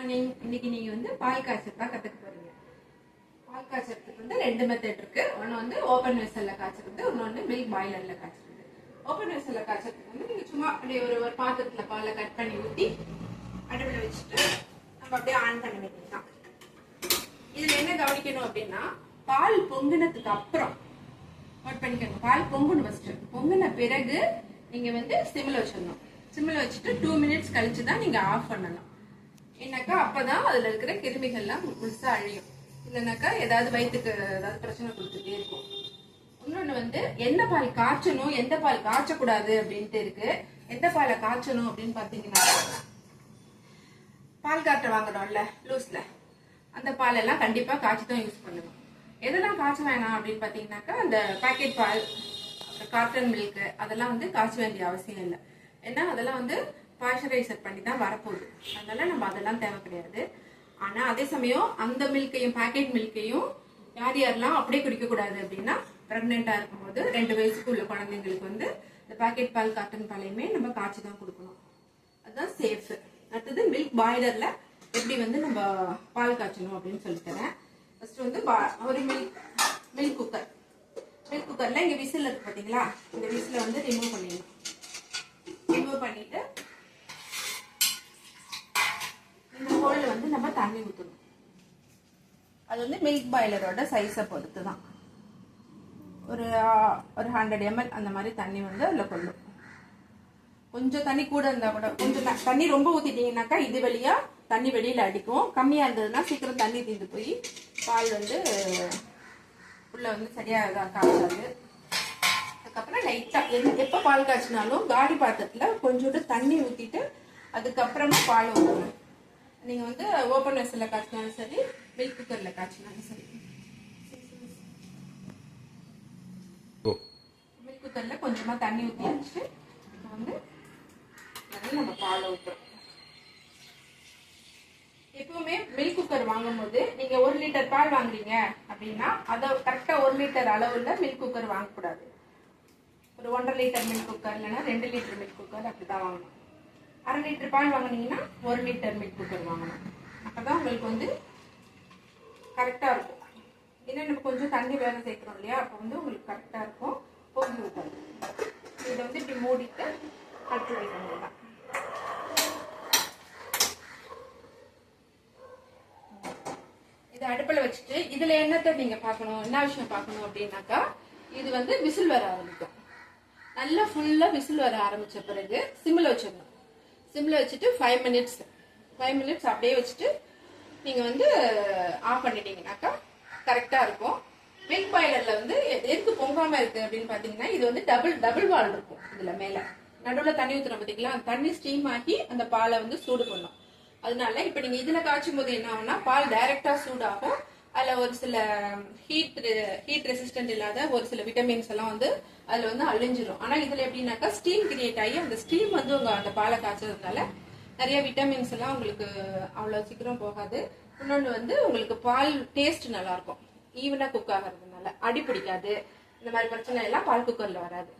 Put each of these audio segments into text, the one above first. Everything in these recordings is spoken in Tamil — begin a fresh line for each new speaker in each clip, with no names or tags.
இன்னைக்கு நீங்க வந்து பால் காய்ச்சல் தான் கத்துக்க போறீங்க. பால் காய்ச்சறதுக்கு வந்து ரெண்டு மெத்தட் இருக்கு. ஒன்னு வந்து ஓபன் வெசல்ல காய்ச்சறது, இன்னொன்னு மில்க் பாய்லர்ல காய்ச்சறது. ஓபன் வெசல்ல காய்ச்சறதுக்கு வந்து நீங்க சும்மா அப்படியே ஒரு பாத்திரத்துல பாலை கட் பண்ணி ஊத்தி அடுப்புல வச்சுட்டு நம்ம அப்படியே ஆன் பண்ண வேண்டியதுதான். இதுல என்ன கவனிக்கணும் அப்படின்னா, பால் பொங்குனதுக்கு அப்புறம் நோட் பண்ணிக்கணும். பால் பொங்கணும் ஃபர்ஸ்ட். பொங்குன பிறகு நீங்க வந்து சிம்ல வச்சிடணும். சிம்ல வச்சுட்டு 2 மினிட்ஸ் கழிச்சு தான் நீங்க ஆஃப் பண்ணணும். என்னக்கா அப்பதான் அதுல இருக்கிற கிருமிகள்லாம் முழுசா அழியும். இல்லைனாக்கா ஏதாவது வயிற்றுக்கு ஏதாவது பிரச்சனை கொடுத்துட்டே இருக்கும். இன்னொன்னு வந்து எந்த பால் காய்ச்சணும், எந்த பால் காய்ச்சக்கூடாது அப்படின்ட்டு இருக்கு. எந்த பாலை காய்ச்சணும் அப்படின்னு பாத்தீங்கன்னா, பால் காற்ற வாங்குறோம்ல லூஸ்ல, அந்த பால் எல்லாம் கண்டிப்பா காய்ச்சி தான் யூஸ் பண்ணணும். எதெல்லாம் காய்ச்ச வேணாம் அப்படின்னு பாத்தீங்கன்னாக்கா, அந்த பாக்கெட் பால், காட்டன் மில்க் அதெல்லாம் வந்து காய்ச்ச வேண்டிய அவசியம் இல்லை. ஏன்னா அதெல்லாம் வந்து பாய்ச்சரைசர் பண்ணி தான் வரப்போகுது. அதனால நம்ம அதெல்லாம் தேவை கிடையாது. ஆனா அதே சமயம் அந்த மில்கையும் பாக்கெட் மில்கையும் யார் யாரெல்லாம் அப்படியே குடிக்க கூடாது அப்படின்னா, பிரெக்னெண்டா இருக்கும்போது 2 வயசுக்கு உள்ள குழந்தைங்களுக்கு வந்து இந்த பாக்கெட் பால் காட்டன் பாலையுமே நம்ம காய்ச்சி தான் கொடுக்கணும். அதுதான் சேஃப். அடுத்தது மில்க் பாய்லர்ல எப்படி வந்து நம்ம பால் காய்ச்சணும் அப்படின்னு சொல்லி தரேன். ஃபர்ஸ்ட் வந்து ஒரு மில்க் குக்கர். மில்க் குக்கர்ல இங்க விசில் இருக்கு பாத்தீங்களா, இந்த விசில வந்து ரிமூவ் பண்ணிடணும். ரிமூவ் பண்ணிட்டு இந்த ஹோல்ல வந்து நம்ம தண்ணி ஊற்றணும். அது வந்து மில்க் பாய்லரோட சைஸை பொறுத்து தான். ஒரு 100 ml அந்த மாதிரி தண்ணி வந்து அதில் கொள்ளும். கொஞ்சம் தண்ணி கூட இருந்தா கூட, கொஞ்சம் தண்ணி ரொம்ப ஊற்றிட்டீங்கன்னாக்கா இது வழியா தண்ணி வெளியில அடிக்கும். கம்மியா இருந்ததுன்னா சீக்கிரம் தண்ணி தீர்ந்து போய் பால் வந்து உள்ள வந்து சரியா காய்ச்சாது. அதுக்கப்புறம் லைட்டா எப்ப பால் காய்ச்சினாலும் காடி பாத்திரத்துல கொஞ்சோண்டு தண்ணி ஊத்திட்டு அதுக்கப்புறமா பால் ஊற்றணும். நீங்க வந்து ஓபன் வெசல்ல காய்ச்சினாலும் சரி, மில்க் குக்கர்ல காய்ச்சினாலும் சரி. மில்க் குக்கர்ல கொஞ்சமா தண்ணி ஊற்றி வச்சு வந்து நம்ம பால் ஊற்றுறோம். எப்பவுமே மில்க் குக்கர் வாங்கும் போது நீங்க 1 லிட்டர் பால் வாங்குறீங்க அப்படின்னா அதை கரெக்டா 1 லிட்டர் அளவுல மில்க் குக்கர் வாங்கக்கூடாது. ஒரு 1.5 லிட்டர் மில்க் குக்கர் இல்லைன்னா 2 லிட்டர் மில்க் குக்கர் அப்படிதான் வாங்கணும். 1/2 லிட்டர் பால் வாங்கினீங்கன்னா 1 லிட்டர் மில்க் குக்கர் வாங்கணும். அப்பதான் உங்களுக்கு வந்து கரெக்டா இருக்கும். ஏன்னா நம்ம கொஞ்சம் தண்ணி வேலை சேர்க்கிறோம் இல்லையா, அப்போ வந்து உங்களுக்கு கரெக்டா இருக்கும். பொங்கி ஊற்றாது. இதை வந்து இப்படி மூடிட்டு அடுத்து வைக்கணும். இதை அடுப்புல வச்சுட்டு இதுல என்னத்தை நீங்க பார்க்கணும், என்ன விஷயம் பார்க்கணும் அப்படின்னாக்கா, இது வந்து விசில் வர ஆரம்பிக்கும். நல்லா ஃபுல்லா விசில் வர ஆரம்பிச்ச பிறகு சிம்ல வச்சிடணும். சிம்ல வச்சுட்டு 5 மினிட்ஸ் அப்படியே வச்சுட்டு நீங்க வந்து ஆஃப் பண்ணிட்டீங்கன்னாக்கா கரெக்டா இருக்கும். மில்க் பாய்லர்ல வந்து எதுக்கு பொங்காம இருக்கு அப்படின்னு பாத்தீங்கன்னா, இது வந்து டபுள் வால் இருக்கும். இதுல மேல நடுவில் தண்ணி ஊத்துறோம் பாத்தீங்களா, அந்த தண்ணி ஸ்டீம் ஆகி அந்த பாலை வந்து சூடு பண்ணும். அதனால இப்ப நீங்க இதுல காய்ச்சும் போது என்ன ஆகும்னா, பால் டைரக்டா சூடாகும். அதுல ஒரு சில ஹீட் ரெசிஸ்டன்ட் இல்லாத ஒரு சில விட்டமின்ஸ் எல்லாம் வந்து அதுல வந்து அழிஞ்சிடும். ஆனா இதுல எப்படின்னாக்கா ஸ்டீம் கிரியேட் ஆகி அந்த ஸ்டீம் வந்து உங்க அந்த பாலை காய்ச்சதுனால நிறைய விட்டமின்ஸ் எல்லாம் உங்களுக்கு அவ்வளவு சீக்கிரம் போகாது. இன்னொன்று வந்து உங்களுக்கு பால் டேஸ்ட் நல்லா இருக்கும். ஈவனா குக் ஆகிறதுனால அடி பிடிக்காது. இந்த மாதிரி பிரச்சனை எல்லாம் பால் குக்கர்ல வராது.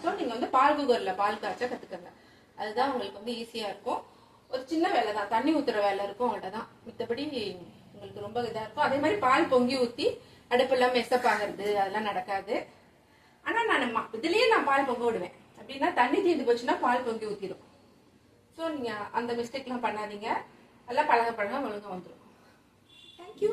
ஸோ நீங்க வந்து பால் குக்கர்ல பால் காய்ச்ச கத்துக்கங்க. அதுதான் உங்களுக்கு வந்து ஈஸியா இருக்கும். ஒரு சின்ன வேலை தான், தண்ணி ஊத்துற வேலை இருக்கும் அவங்கள்ட்ட தான். மித்தபடி உங்களுக்கு ரொம்ப இதா இருக்கும். அதே மாதிரி பால் பொங்கி ஊத்தி அடுப்பெல்லாம் மெஸ்அப் ஆகிறது அதெல்லாம் நடக்காது. ஆனா நான் இதுலயே பால் பொங்க விடுவேன். அப்படின்னா தண்ணி தீர்ந்து போச்சுன்னா பால் பொங்கி ஊத்திடும். ஸோ நீங்க அந்த மிஸ்டேக்லாம் பண்ணாதீங்க. எல்லாம் பழக ஒழுங்கா வந்துடும். தேங்க்யூ.